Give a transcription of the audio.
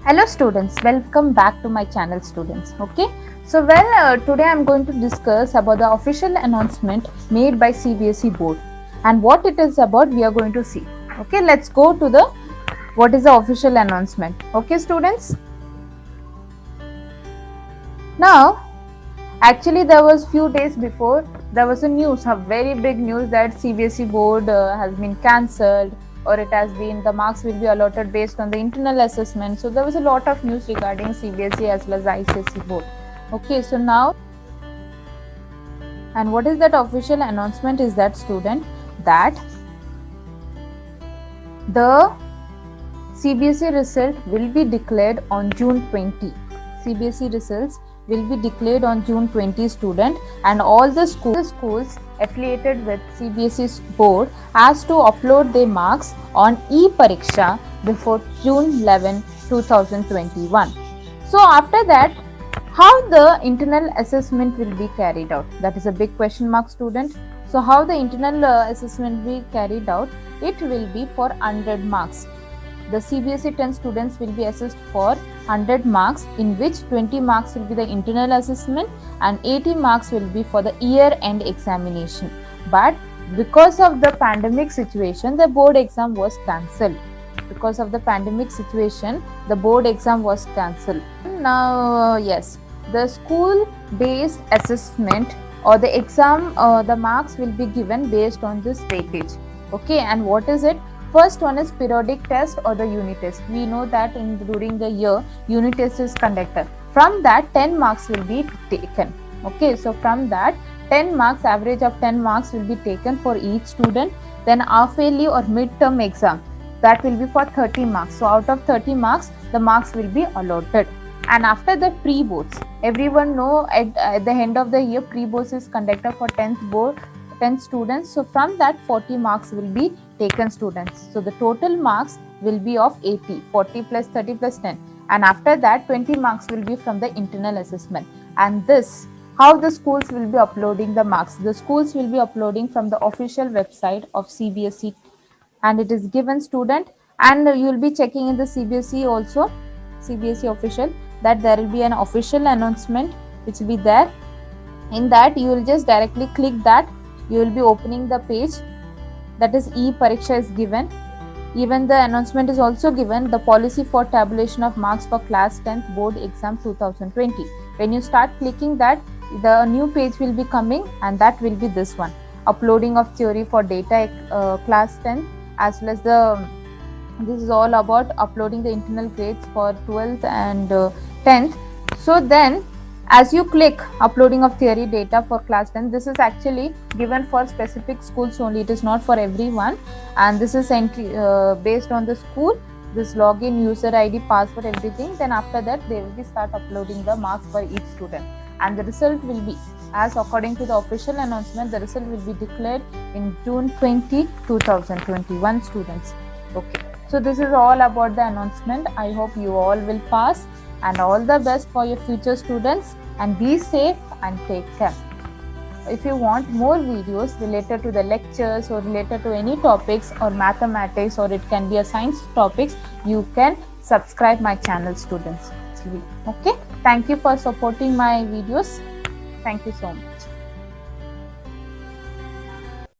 Hello students, welcome back to my channel students. Okay, so today I am going to discuss about the official announcement made by CBSE board and what it is about we are going to see. Okay, let's go to the what is the official announcement. Okay students, now actually there was few days before there was a very big news that CBSE board has been cancelled, or it has been the marks will be allotted based on the internal assessment. So there was a lot of news regarding CBSE as well as ICSE board. Okay, so now, and what is that official announcement is that student, that the CBSE result will be declared on June 20. CBSE results will be declared on June 20 student, and all the schools affiliated with CBSE board has to upload their marks on e-Pariksha before June 11, 2021. So after that, how the internal assessment will be carried out? That is a big question mark student. So how the internal assessment will be carried out? It will be for 100 marks. The CBSE 10 students will be assessed for 100 marks, in which 20 marks will be the internal assessment and 80 marks will be for the year-end examination. But because of the pandemic situation, the board exam was cancelled. Because of the pandemic situation, the board exam was cancelled. Now, yes, the school-based assessment or the exam, the marks will be given based on this weightage. Okay, and what is it? First one is periodic test or the unit test. We know that during the year, unit test is conducted. From that, 10 marks will be taken. Okay, so from that, 10 marks, average of 10 marks will be taken for each student. Then half-yearly or mid-term exam, that will be for 30 marks. So out of 30 marks, the marks will be allotted. And after the pre-boards, everyone know at the end of the year, pre-boards is conducted for 10 students. So from that, 40 marks will be taken students. So the total marks will be of 80, 40 plus 30 plus 10. And after that, 20 marks will be from the internal assessment. And this, how the schools will be uploading the marks. The schools will be uploading from the official website of CBSE, and it is given student, and you will be checking in the CBSE also, CBSE official, that there will be an official announcement which will be there. In that, you will just directly click that. You will be opening the page, that is e-Pariksha is given. Even the announcement is also given, the policy for tabulation of marks for class 10th board exam 2020. When you start clicking that, the new page will be coming, and that will be this one, uploading of theory for data class 10, as well as this is all about uploading the internal grades for 12th and 10th. So then, as you click uploading of theory data for class 10, this is actually given for specific schools only. It is not for everyone, and this is based on the school, this login, user ID, password, everything. Then after that, they will be start uploading the marks for each student, and the result will be, as according to the official announcement, the result will be declared in June 20, 2021 students. Okay, so this is all about the announcement. I hope you all will pass, and all the best for your future students, and be safe and take care. If you want more videos related to the lectures or related to any topics or mathematics, or it can be a science topics, you can subscribe my channel students. Okay, thank you for supporting my videos. Thank you so much.